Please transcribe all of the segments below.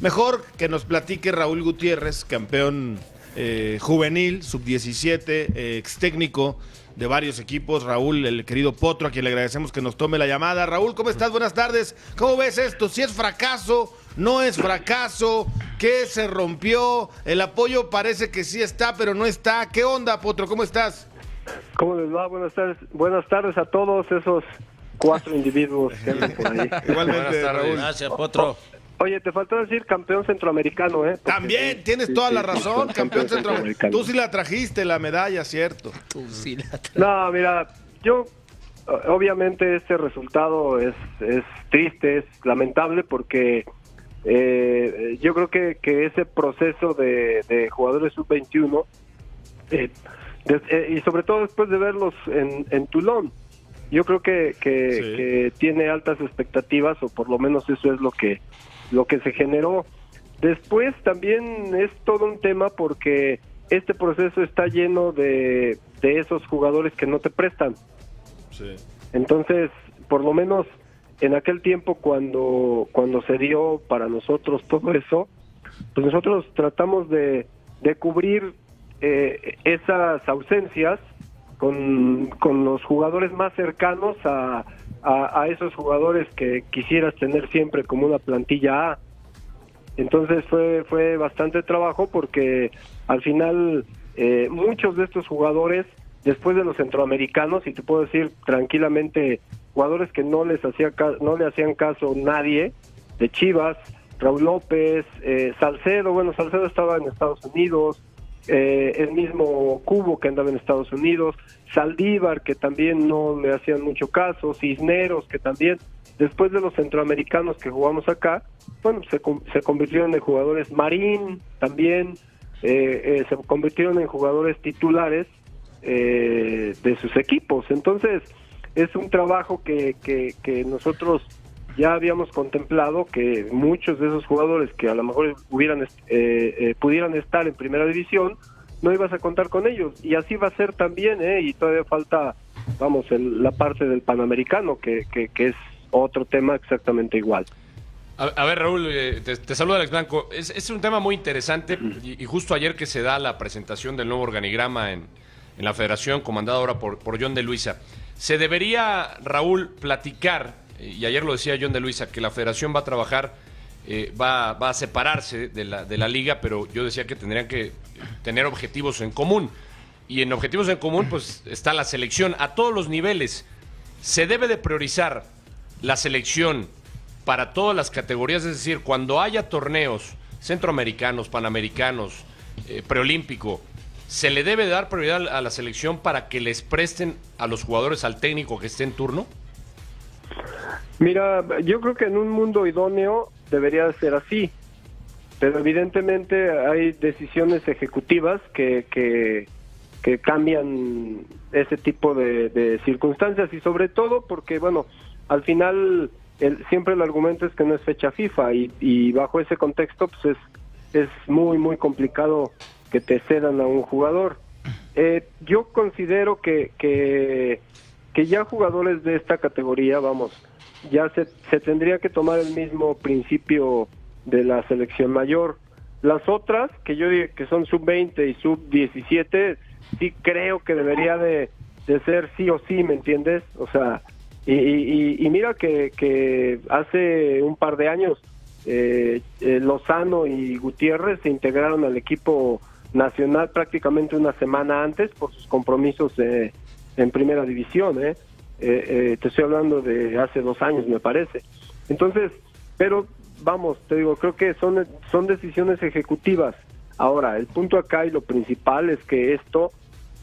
Mejor que nos platique Raúl Gutiérrez, campeón juvenil, sub-17, ex técnico de varios equipos. Raúl, el querido Potro, a quien le agradecemos que nos tome la llamada. Raúl, ¿cómo estás? Buenas tardes. ¿Cómo ves esto? ¿Si es fracaso? ¿No es fracaso? ¿Qué se rompió? El apoyo parece que sí está, pero no está. ¿Qué onda, Potro? ¿Cómo estás? ¿Cómo les va? Buenas tardes a todos esos 4 individuos que andan por ahí. Igualmente, Raúl. Gracias, Potro. Oye, te faltó decir campeón centroamericano, ¿eh? Porque También, tienes toda la razón, campeón centroamericano. Tú sí la trajiste, la medalla, ¿cierto? No, mira, yo, obviamente este resultado es triste, es lamentable, porque yo creo que ese proceso de jugadores sub-21, y sobre todo después de verlos en Toulon, yo creo que tiene altas expectativas, o por lo menos eso es lo que se generó. Después también es todo un tema porque este proceso está lleno de esos jugadores que no te prestan. Sí. Entonces, por lo menos en aquel tiempo cuando se dio para nosotros todo eso, pues nosotros tratamos de cubrir esas ausencias con los jugadores más cercanos a esos jugadores que quisieras tener siempre como una plantilla A. Entonces fue bastante trabajo, porque al final muchos de estos jugadores, después de los centroamericanos, y te puedo decir tranquilamente, jugadores que no le hacían caso nadie, de Chivas, Raúl López, Salcedo estaba en Estados Unidos, el mismo Cubo, que andaba en Estados Unidos, Saldívar, que también no le hacían mucho caso, Cisneros, que también, después de los centroamericanos que jugamos acá, bueno, se convirtieron en jugadores. Marín también, se convirtieron en jugadores titulares de sus equipos. Entonces es un trabajo que nosotros ya habíamos contemplado, que muchos de esos jugadores que a lo mejor pudieran estar en primera división, no ibas a contar con ellos, y así va a ser también, y todavía falta, la parte del Panamericano, que es otro tema exactamente igual. A ver, Raúl, te saluda Alex Blanco. Es un tema muy interesante, y justo ayer que se da la presentación del nuevo organigrama en la federación, comandado ahora por John de Luisa, se debería, Raúl, platicar, y ayer lo decía John de Luisa, que la federación va a trabajar, va a separarse de la liga, pero yo decía que tendrían que tener objetivos en común, y en objetivos en común pues está la selección a todos los niveles. Se debe de priorizar la selección para todas las categorías, es decir, cuando haya torneos centroamericanos, panamericanos, preolímpico, ¿se le debe dar prioridad a la selección para que les presten a los jugadores al técnico que esté en turno? Mira, yo creo que en un mundo idóneo debería ser así, pero evidentemente hay decisiones ejecutivas que cambian ese tipo de circunstancias, y sobre todo porque, bueno, al final siempre el argumento es que no es fecha FIFA, y bajo ese contexto pues es muy, muy complicado que te cedan a un jugador. Yo considero que ya jugadores de esta categoría, ya se tendría que tomar el mismo principio de la selección mayor. Las otras, que yo digo que son sub-20 y sub-17, sí creo que debería de ser sí o sí, ¿me entiendes? O sea, y mira que hace un par de años Lozano y Gutiérrez se integraron al equipo nacional prácticamente una semana antes por sus compromisos en primera división, te estoy hablando de hace 2 años, me parece. Entonces, pero te digo, creo que son decisiones ejecutivas. Ahora, el punto acá y lo principal es que esto,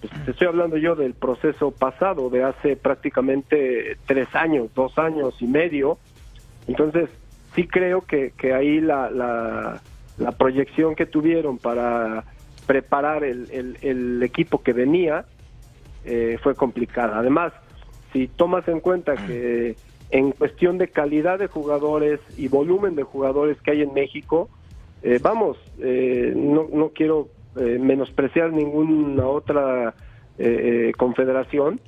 pues, te estoy hablando yo del proceso pasado, de hace prácticamente 3 años, 2 años y medio. Entonces, sí creo que ahí la proyección que tuvieron para preparar el equipo que venía fue complicada. Además, si tomas en cuenta que en cuestión de calidad de jugadores y volumen de jugadores que hay en México, no quiero menospreciar ninguna otra confederación,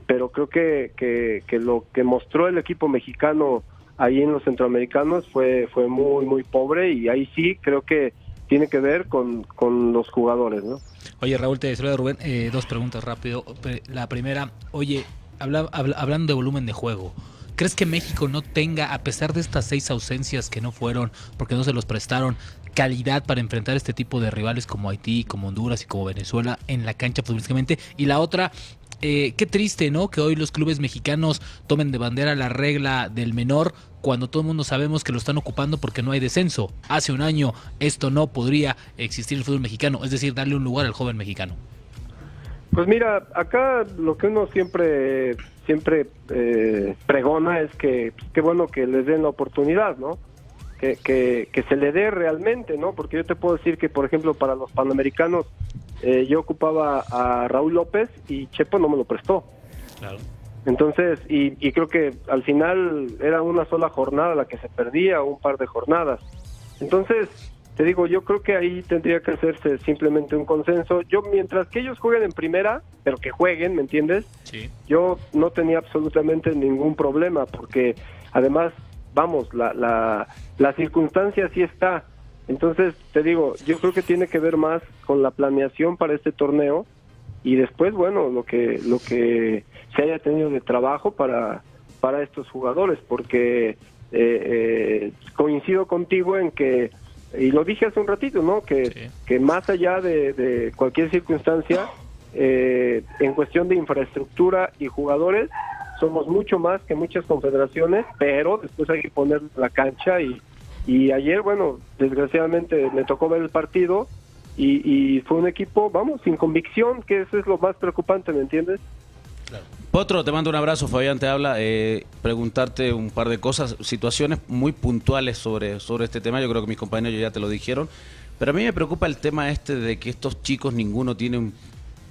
pero creo que lo que mostró el equipo mexicano ahí en los centroamericanos fue muy, muy pobre, y ahí sí creo que tiene que ver con los jugadores, ¿no? Oye, Raúl, te saluda Rubén. Dos preguntas rápido. La primera, oye, hablando de volumen de juego, ¿crees que México no tenga, a pesar de estas 6 ausencias que no fueron, porque no se los prestaron, calidad para enfrentar este tipo de rivales como Haití, como Honduras y como Venezuela en la cancha futbolísticamente? Y la otra, qué triste, ¿no?, que hoy los clubes mexicanos tomen de bandera la regla del menor, cuando todo el mundo sabemos que lo están ocupando porque no hay descenso. Hace un año esto no podría existir en el fútbol mexicano, es decir, darle un lugar al joven mexicano. Pues mira, acá lo que uno siempre pregona es que qué bueno que les den la oportunidad, ¿no? Que se le dé realmente, ¿no? Porque yo te puedo decir que, por ejemplo, para los Panamericanos, yo ocupaba a Raúl López y Chepo no me lo prestó. Claro. Entonces, y creo que al final era una sola jornada la que se perdía, o un par de jornadas. Entonces, te digo, yo creo que ahí tendría que hacerse simplemente un consenso. Yo, mientras que ellos jueguen en primera, pero que jueguen, ¿me entiendes? Sí. Yo no tenía absolutamente ningún problema, porque además, vamos, la circunstancia sí está. Entonces, te digo, yo creo que tiene que ver más con la planeación para este torneo, y después, bueno, lo que se haya tenido de trabajo para estos jugadores, porque coincido contigo en que, y lo dije hace un ratito, ¿no?, que más allá de cualquier circunstancia, en cuestión de infraestructura y jugadores, somos mucho más que muchas confederaciones, pero después hay que poner la cancha, y ayer, bueno, desgraciadamente me tocó ver el partido, y fue un equipo, vamos, sin convicción, que eso es lo más preocupante, ¿me entiendes? Claro. Potro, te mando un abrazo, Fabián te habla, preguntarte un par de cosas, situaciones muy puntuales sobre este tema. Yo creo que mis compañeros ya te lo dijeron, pero a mí me preocupa el tema de que estos chicos, ninguno tiene un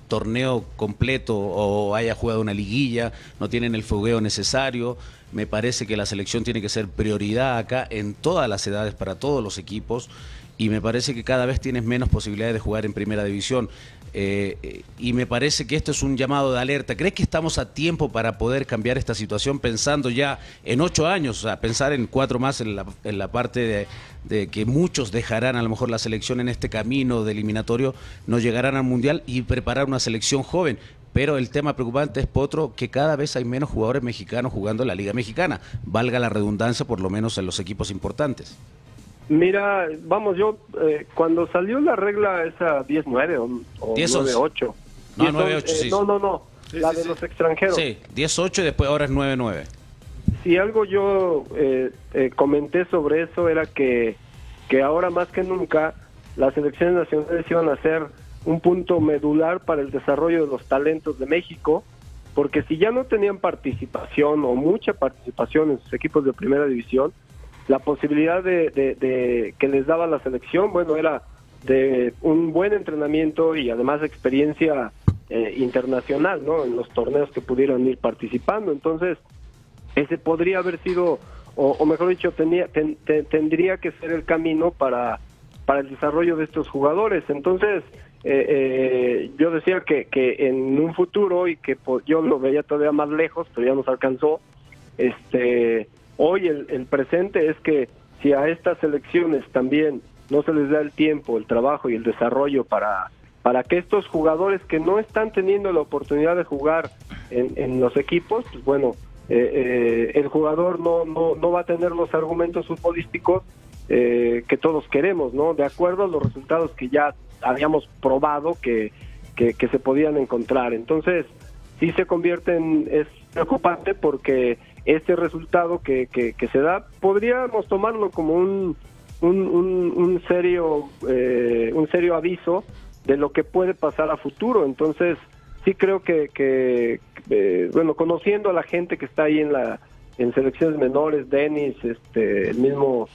torneo completo o haya jugado una liguilla, no tienen el fogueo necesario. Me parece que la selección tiene que ser prioridad acá en todas las edades para todos los equipos, y me parece que cada vez tienes menos posibilidades de jugar en primera división. Y me parece que esto es un llamado de alerta. ¿Crees que estamos a tiempo para poder cambiar esta situación, pensando ya en 8 años, o sea, pensar en 4 más en la parte de que muchos dejarán a lo mejor la selección en este camino de eliminatorio, no llegarán al Mundial, y preparar una selección joven? Pero el tema preocupante es, Potro, que cada vez hay menos jugadores mexicanos jugando en la Liga Mexicana, valga la redundancia, por lo menos en los equipos importantes. Mira, vamos, yo cuando salió la regla esa 10-9 o 10-8. No, 9-8, sí. No, sí, la sí, de sí. los extranjeros. Sí, 10-8 y después ahora es 9-9. Si algo yo comenté sobre eso era que ahora más que nunca las selecciones nacionales iban a ser un punto medular para el desarrollo de los talentos de México, porque si ya no tenían participación o mucha participación en sus equipos de primera división, la posibilidad de que les daba la selección, bueno, era de un buen entrenamiento y además experiencia internacional, ¿no?, en los torneos que pudieran ir participando. Entonces, ese podría haber sido, o mejor dicho, tendría que ser el camino para el desarrollo de estos jugadores. Entonces, yo decía que en un futuro, y que yo lo veía todavía más lejos, pero ya nos alcanzó, hoy el presente es que si a estas selecciones también no se les da el tiempo, el trabajo y el desarrollo para que estos jugadores que no están teniendo la oportunidad de jugar en los equipos, pues bueno, el jugador no va a tener los argumentos futbolísticos que todos queremos, ¿no?, de acuerdo a los resultados que ya habíamos probado que se podían encontrar. Entonces, sí se convierte es preocupante, porque este resultado que se da, podríamos tomarlo como un serio aviso de lo que puede pasar a futuro. Entonces, sí creo que bueno, conociendo a la gente que está ahí en selecciones menores, Denis, el mismo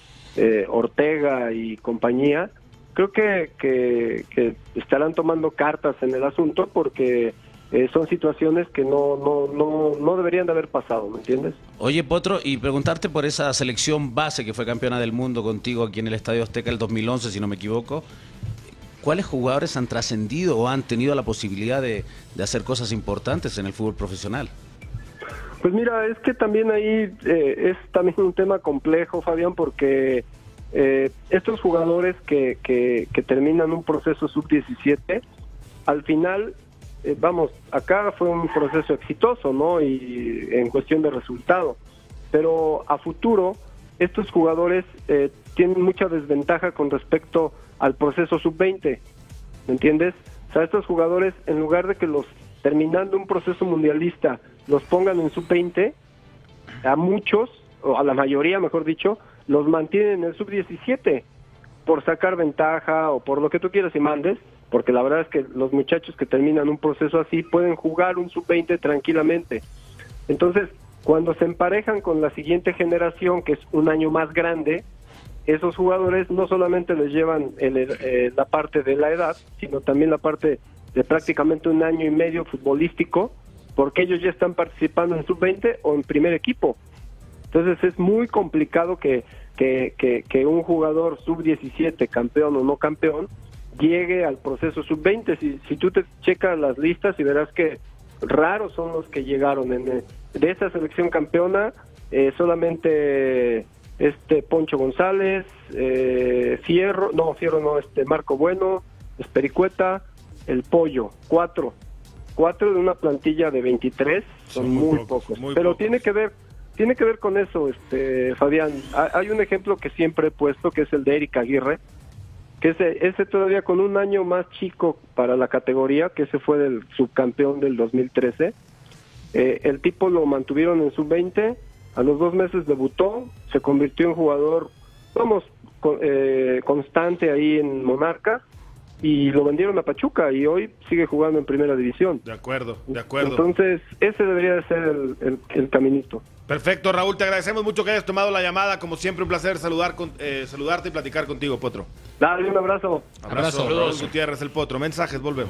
Ortega y compañía, creo que estarán tomando cartas en el asunto, porque son situaciones que no deberían de haber pasado, ¿me entiendes? Oye, Potro, y preguntarte por esa selección base que fue campeona del mundo contigo aquí en el Estadio Azteca el 2011, si no me equivoco. ¿Cuáles jugadores han trascendido o han tenido la posibilidad de hacer cosas importantes en el fútbol profesional? Pues mira, es que también ahí es también un tema complejo, Fabián, porque estos jugadores que terminan un proceso sub-17, al final, vamos, acá fue un proceso exitoso, ¿no? Y en cuestión de resultado, pero a futuro estos jugadores tienen mucha desventaja con respecto al proceso sub-20, ¿me entiendes? O sea, estos jugadores, en lugar de que los terminando un proceso mundialista los pongan en sub-20, a muchos, o a la mayoría, mejor dicho, los mantienen en el sub-17 por sacar ventaja o por lo que tú quieras y mandes, porque la verdad es que los muchachos que terminan un proceso así pueden jugar un sub-20 tranquilamente. Entonces, cuando se emparejan con la siguiente generación, que es un año más grande, esos jugadores no solamente les llevan la parte de la edad, sino también la parte de prácticamente un año y medio futbolístico, porque ellos ya están participando en sub-20 o en primer equipo. Entonces es muy complicado que un jugador sub-17, campeón o no campeón, llegue al proceso sub-20. Si tú te checas las listas y verás que raros son los que llegaron. De esa selección campeona, solamente Poncho González, Marco Bueno, Espericueta, el Pollo, 4 de una plantilla de 23, son muy pocos. Pero pocos. Tiene que ver con eso, Fabián. Hay un ejemplo que siempre he puesto, que es el de Eric Aguirre, que ese todavía con un año más chico para la categoría, que ese fue del subcampeón del 2013. El tipo lo mantuvieron en sub-20, a los 2 meses debutó, se convirtió en jugador, constante ahí en Monarcas, y lo vendieron a Pachuca y hoy sigue jugando en primera división. De acuerdo. Entonces, ese debería de ser el caminito. Perfecto, Raúl, te agradecemos mucho que hayas tomado la llamada. Como siempre, un placer saludarte y platicar contigo, Potro. Dale, un abrazo. Raúl Gutiérrez, el Potro. Mensajes, volvemos.